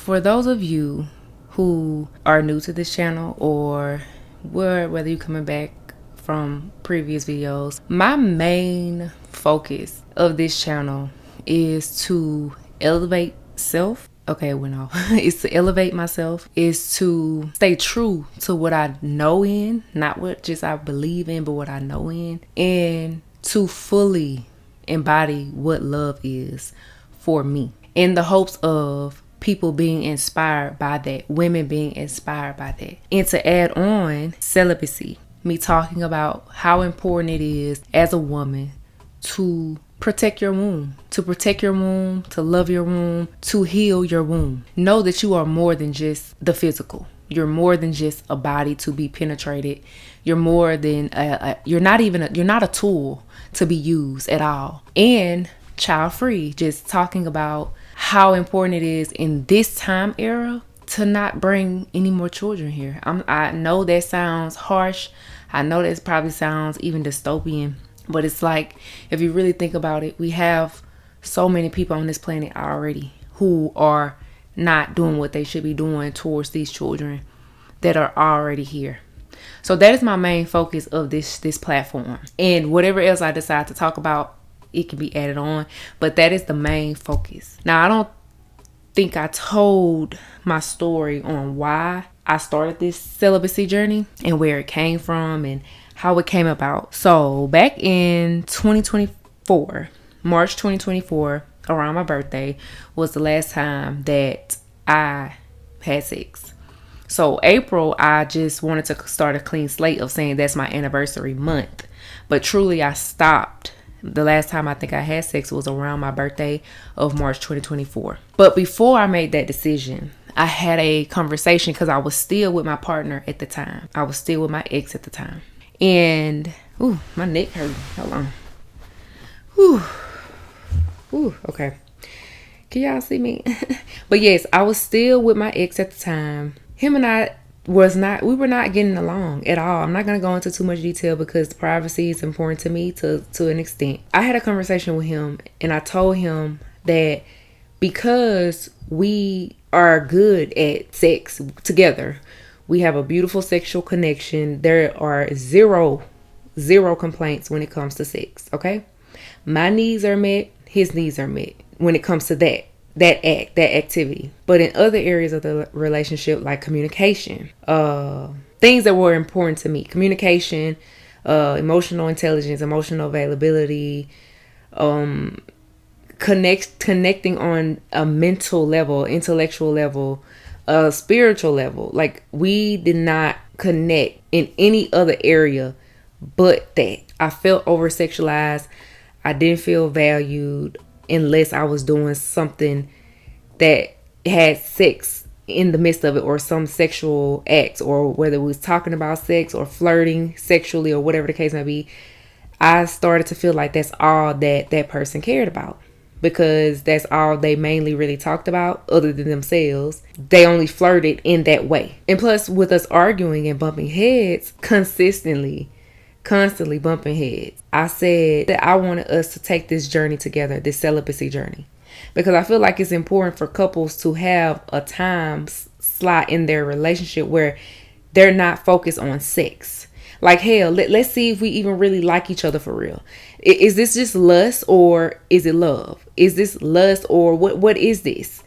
For those of you who are new to this channel, or whether you're coming back from previous videos, my main focus of this channel is to elevate self. Okay, well, no, it's to elevate myself, is to stay true to what I know in, not what just I believe in, but what I know in, and to fully embody what love is for me, in the hopes of people being inspired by that, women being inspired by that. And to add on celibacy, me talking about how important it is as a woman to protect your womb, to love your womb, to heal your womb. Know that you are more than just the physical. You're more than just a body to be penetrated. You're more than you're not a tool to be used at all. And child free, just talking about how important it is in this time era to not bring any more children here. I know that sounds harsh. I know that probably sounds even dystopian. But it's like, if you really think about it, we have so many people on this planet already who are not doing what they should be doing towards these children that are already here. So that is my main focus of this platform. And whatever else I decide to talk about, it can be added on. But that is the main focus. Now, I don't think I told my story on why I started this celibacy journey and where it came from and how it came about. So back in 2024, March 2024, around my birthday, was the last time that I had sex. So April, I just wanted to start a clean slate of saying that's my anniversary month. But truly, I stopped. The last time I think I had sex was around my birthday of March 2024. But before I made that decision, I had a conversation because I was still with my partner at the time. I was still with my ex at the time. And, ooh, my neck hurt. Hold on. Ooh, okay. Can y'all see me? But yes, I was still with my ex at the time. Him and I we were not getting along at all. I'm not going to go into too much detail because privacy is important to me to an extent. I had a conversation with him and I told him that because we are good at sex together, we have a beautiful sexual connection. There are zero complaints when it comes to sex, okay? My needs are met, his needs are met when it comes to that activity. But in other areas of the relationship, like communication, things that were important to me, communication, emotional intelligence, emotional availability, connecting on a mental level, intellectual level, spiritual level. Like, we did not connect in any other area but that. I felt over sexualized. I didn't feel valued unless I was doing something that had sex in the midst of it, or some sexual acts, or whether we was talking about sex or flirting sexually or whatever the case may be. I started to feel like that's all that person cared about, because that's all they mainly really talked about other than themselves. They only flirted in that way. And plus, with us arguing and bumping heads constantly bumping heads, I said that I wanted us to take this journey together, this celibacy journey, because I feel like it's important for couples to have a time slot in their relationship where they're not focused on sex. Like, hell, let's see if we even really like each other for real. Is this just lust, or is it love? Is this lust, or what is this?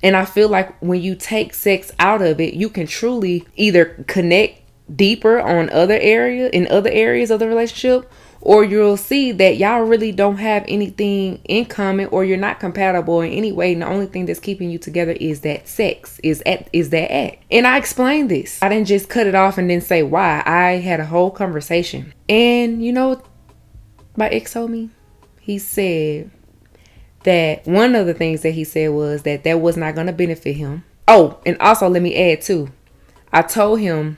And I feel like when you take sex out of it, you can truly either connect deeper in other areas of the relationship, or you'll see that y'all really don't have anything in common, or you're not compatible in any way, and the only thing that's keeping you together is that sex, is that act. And I explained this. I didn't just cut it off and then say why. I had a whole conversation. And you know what my ex told me? He said that one of the things that he said was that was not going to benefit him. Oh, and also let me add too, I told him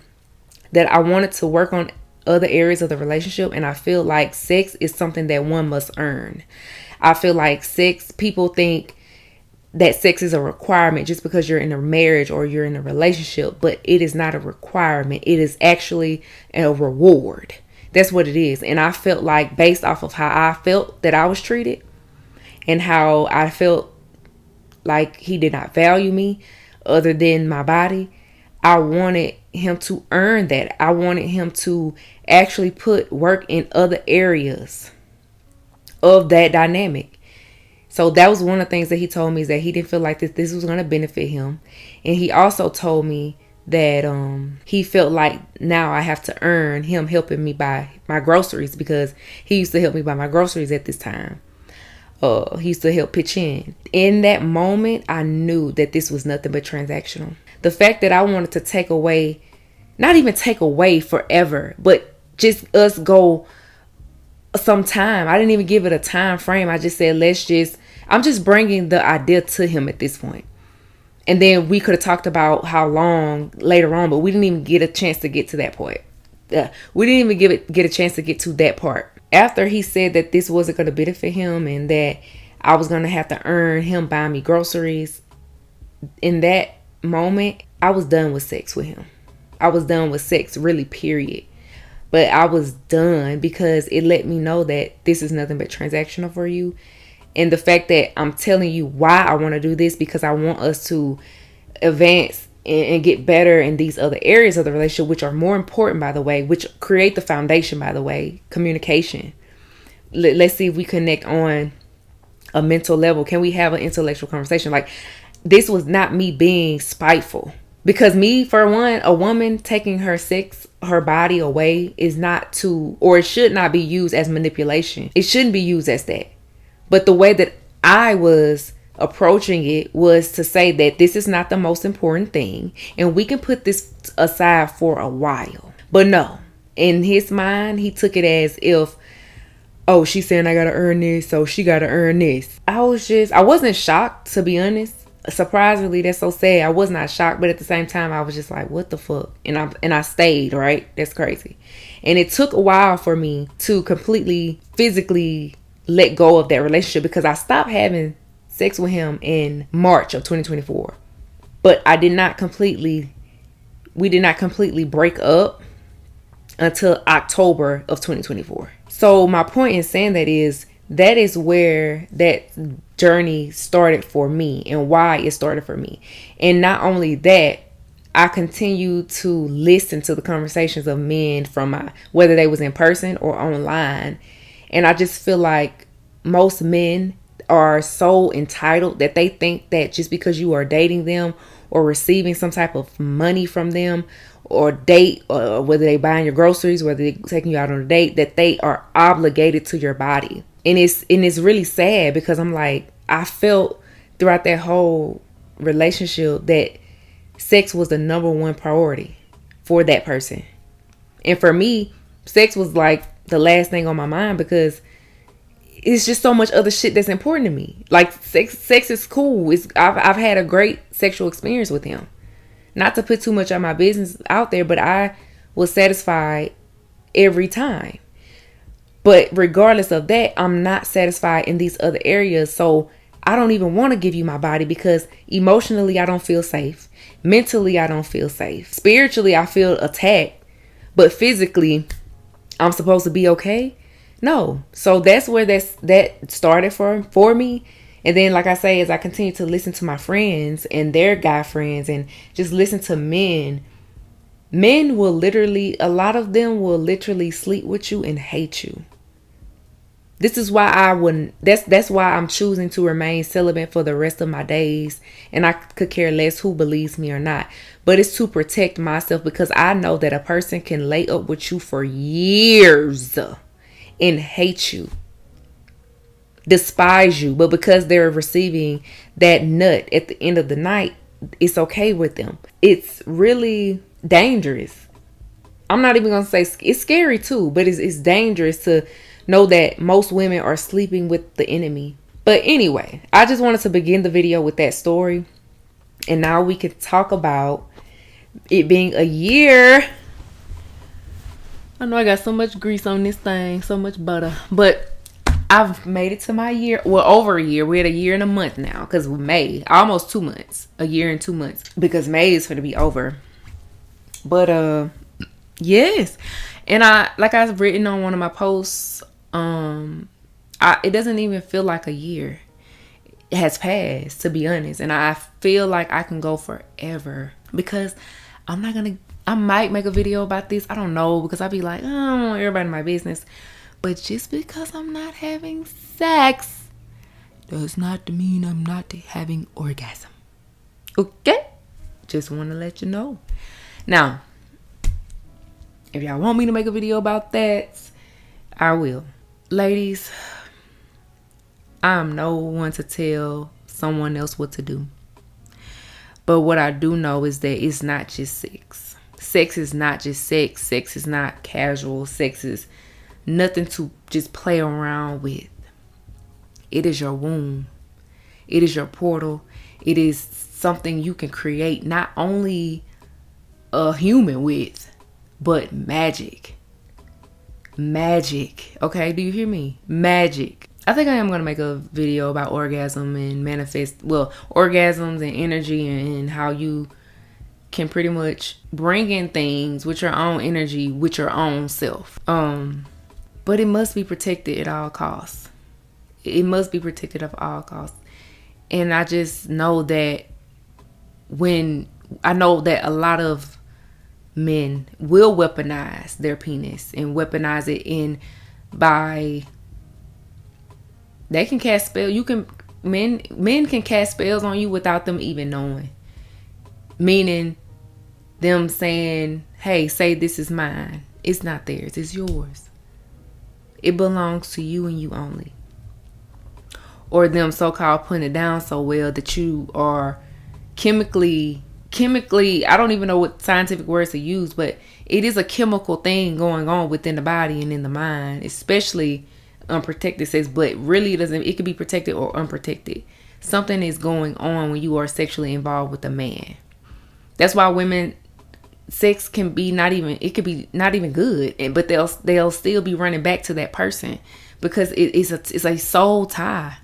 that I wanted to work on other areas of the relationship, and I feel like sex is something that one must earn. I feel like people think that sex is a requirement just because you're in a marriage or you're in a relationship, but it is not a requirement. It is actually a reward. That's what it is. And I felt like, based off of how I felt that I was treated and how I felt like he did not value me, other than my body, I wanted him to earn that. I wanted him to actually put work in other areas of that dynamic. So that was one of the things that he told me, is that he didn't feel like this was going to benefit him. And he also told me that he felt like now I have to earn him helping me buy my groceries, because he used to help me buy my groceries at this time. He used to help pitch in. In that moment, I knew that this was nothing but transactional. The fact that I wanted to take away, not even take away forever, but just us go some time. I didn't even give it a time frame. I just said, I'm just bringing the idea to him at this point. And then we could have talked about how long later on, but we didn't even get a chance to get to that point. We didn't even get a chance to get to that part. After he said that this wasn't going to benefit him and that I was going to have to earn him buying me groceries, in that moment, I was done with sex with him. I was done with sex, really, period. But I was done because it let me know that this is nothing but transactional for you. And the fact that I'm telling you why I want to do this, because I want us to advance and get better in these other areas of the relationship, which are more important, by the way, which create the foundation, by the way, communication. Let's see if we connect on a mental level. Can we have an intellectual conversation? Like, this was not me being spiteful. Because me, for one, a woman taking her body away is not to, or it should not be used as manipulation. It shouldn't be used as that. But the way that I was approaching it was to say that this is not the most important thing, and we can put this aside for a while. But no, in his mind, he took it as if, oh, she's saying I gotta earn this, so she gotta earn this. I wasn't shocked, to be honest. Surprisingly, that's so sad. I was not shocked, but at the same time, I was just like, what the fuck? And I stayed, right? That's crazy. And it took a while for me to completely physically let go of that relationship, because I stopped having sex with him in March of 2024. But we did not completely break up until October of 2024. So my point in saying that is where that journey started for me, and why it started for me. And not only that, I continue to listen to the conversations of men from whether they was in person or online. And I just feel like most men are so entitled that they think that just because you are dating them or receiving some type of money from them, or date, or whether they buying your groceries, whether they taking you out on a date, that they are obligated to your body. And it's really sad, because I'm like, I felt throughout that whole relationship that sex was the number one priority for that person. And for me, sex was like the last thing on my mind, because it's just so much other shit that's important to me. Like, sex is cool. I've had a great sexual experience with him. Not to put too much of my business out there, but I was satisfied every time. But regardless of that, I'm not satisfied in these other areas. So I don't even want to give you my body, because emotionally, I don't feel safe. Mentally, I don't feel safe. Spiritually, I feel attacked. But physically, I'm supposed to be okay? No. So that's where that started for me. And then, like I say, as I continue to listen to my friends and their guy friends, and just listen to men will literally, a lot of them will literally sleep with you and hate you. This is why that's why I'm choosing to remain celibate for the rest of my days. And I could care less who believes me or not. But it's to protect myself, because I know that a person can lay up with you for years and hate you, despise you, but because they're receiving that nut at the end of the night, it's okay with them. It's really dangerous. I'm not even gonna say it's scary too, but it's dangerous to know that most women are sleeping with the enemy. But anyway, I just wanted to begin the video with that story, and now we can talk about it being a year. I know I got so much grease on this thing, so much butter, but I've made it to my year. Well, over a year. We're at a year and a month now, because May, almost 2 months, a year and 2 months, because May is going to be over. But yes, and I've written on one of my posts, it doesn't even feel like a year. has passed, to be honest. And I feel like I can go forever because I might make a video about this. I don't know, because I be like, oh, I don't want everybody in my business. But just because I'm not having sex does not mean I'm not having orgasm. Okay? Just want to let you know. Now, if y'all want me to make a video about that, I will. Ladies, I'm no one to tell someone else what to do. But what I do know is that it's not just sex. Sex is not just sex. Sex is not casual. Sex is nothing to just play around with. It is your womb. It is your portal. It is something you can create not only a human with, but magic. Magic. Okay, do you hear me? Magic. I think I am going to make a video about orgasm and orgasms and energy and how you can pretty much bring in things with your own energy, with your own self. But it must be protected at all costs. It must be protected at all costs. And I just know that a lot of men will weaponize their penis and weaponize it they can cast spells. Men can cast spells on you without them even knowing. Meaning them saying, hey, say this is mine. It's not theirs, it's yours. It belongs to you and you only. Or them so-called putting it down so well that you are chemically, I don't even know what scientific words to use, but it is a chemical thing going on within the body and in the mind, especially unprotected sex. But really it could be protected or unprotected. Something is going on when you are sexually involved with a man. That's why women, sex can be not even good, but they'll still be running back to that person because it's a soul tie.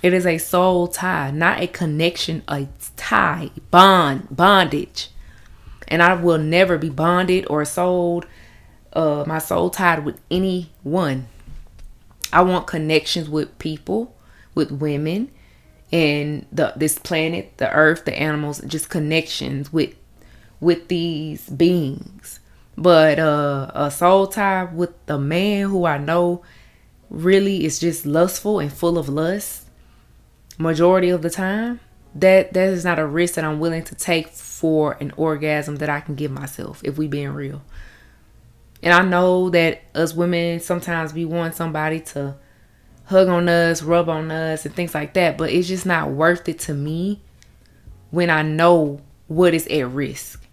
It is a soul tie, not a connection, a tie, bondage. And I will never be bonded or sold, my soul tied with anyone. I want connections with people, with women, and this planet, the earth, the animals, just connections with these beings. But a soul tie with the man who I know really is just lustful and full of lust majority of the time, that is not a risk that I'm willing to take for an orgasm that I can give myself, if we being real. And I know that us women, sometimes we want somebody to hug on us, rub on us and things like that, but it's just not worth it to me when I know what is at risk.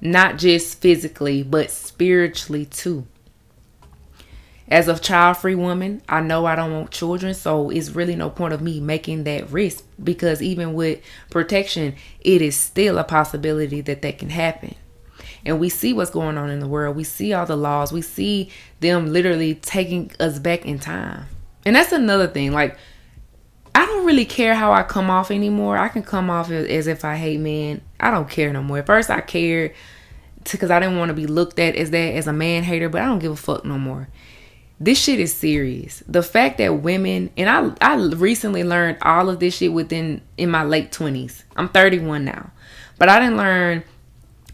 Not just physically, but spiritually too. As a child-free woman, I know I don't want children, so it's really no point of me making that risk, because even with protection, it is still a possibility that can happen. And we see what's going on in the world. We see all the laws. We see them literally taking us back in time. And that's another thing. Like, I don't really care how I come off anymore. I can come off as if I hate men. I don't care no more. At first, I cared because I didn't want to be looked at as a man hater, but I don't give a fuck no more. This shit is serious. The fact that women, and I recently learned all of this shit in my late 20s. I'm 31 now. But I didn't learn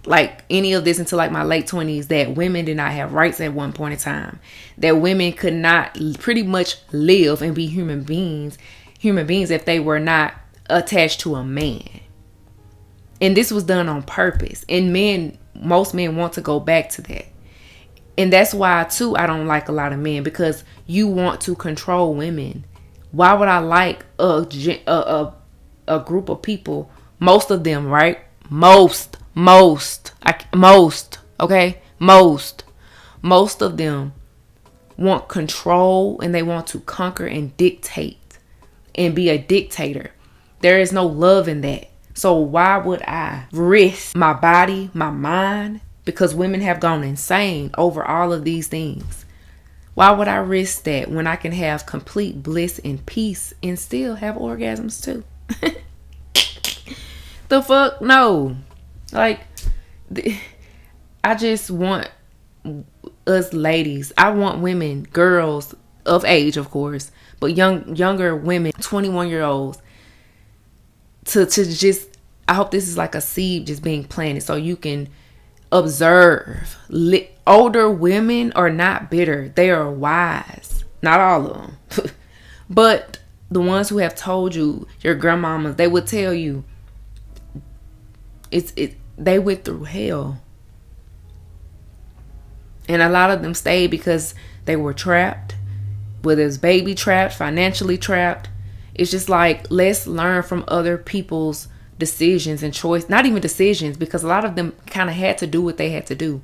like any of this until like my late 20s, that women did not have rights at one point in time. That women could not pretty much live and be human beings if they were not attached to a man. And this was done on purpose. And most men want to go back to that. And that's why, too, I don't like a lot of men, because you want to control women. Why would I like a group of people, most of them, right? Most of them want control, and they want to conquer and dictate and be a dictator. There is no love in that. So why would I risk my body, my mind? Because women have gone insane over all of these things. Why would I risk that when I can have complete bliss and peace and still have orgasms too? The fuck? No. Like, I just want us ladies, I want women, girls of age, of course, but younger women, 21-year-olds, to just, I hope this is like a seed just being planted so you can observe. Older women are not bitter. They are wise. Not all of them. But the ones who have told you, your grandmamas, they would tell you they went through hell. And a lot of them stayed because they were trapped, whether it's baby trapped, financially trapped. It's just like, let's learn from other people's decisions and choice. Not even decisions, because a lot of them kind of had to do what they had to do.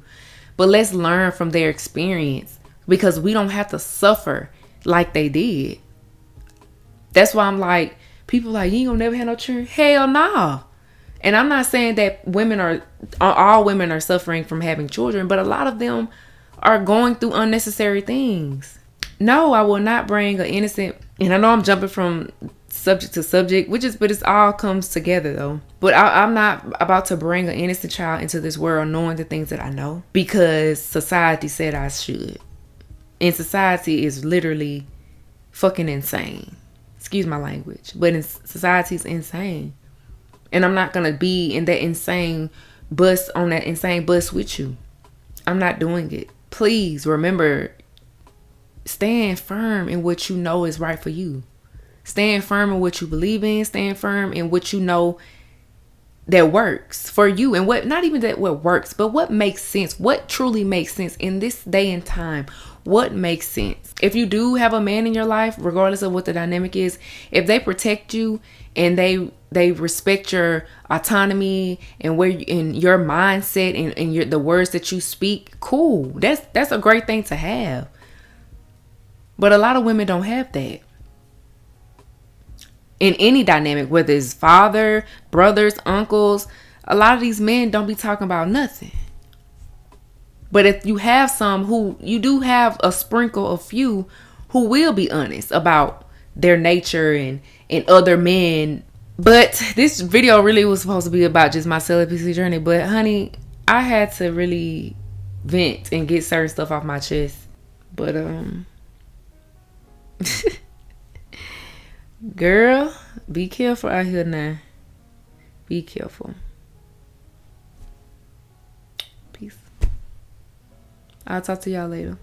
But let's learn from their experience, because we don't have to suffer like they did. That's why I'm like, people like, you ain't gonna never have no children. Hell no. And I'm not saying that all women are suffering from having children, but a lot of them are going through unnecessary things. No, I will not bring an innocent, and I know I'm jumping from subject to subject, but it all comes together though. But I'm not about to bring an innocent child into this world knowing the things that I know because society said I should. And society is literally fucking insane. Excuse my language, but society is insane. And I'm not going to be in that insane bus, on that insane bus with you. I'm not doing it. Please remember, stand firm in what you know is right for you. Stand firm in what you believe in. Stand firm in what you know that works for you. And what, not even that what works, but what makes sense. What truly makes sense in this day and time. What makes sense? If you do have a man in your life, regardless of what the dynamic is, if they protect you and they respect your autonomy and in your mindset and the words that you speak, cool. That's a great thing to have. But a lot of women don't have that. In any dynamic, whether it's father, brothers, uncles, a lot of these men don't be talking about nothing. But if you have you do have a sprinkle of few who will be honest about their nature and other men. But this video really was supposed to be about just my celibacy journey. But honey, I had to really vent and get certain stuff off my chest. But girl, be careful out here now. Be careful. Peace. I'll talk to y'all later.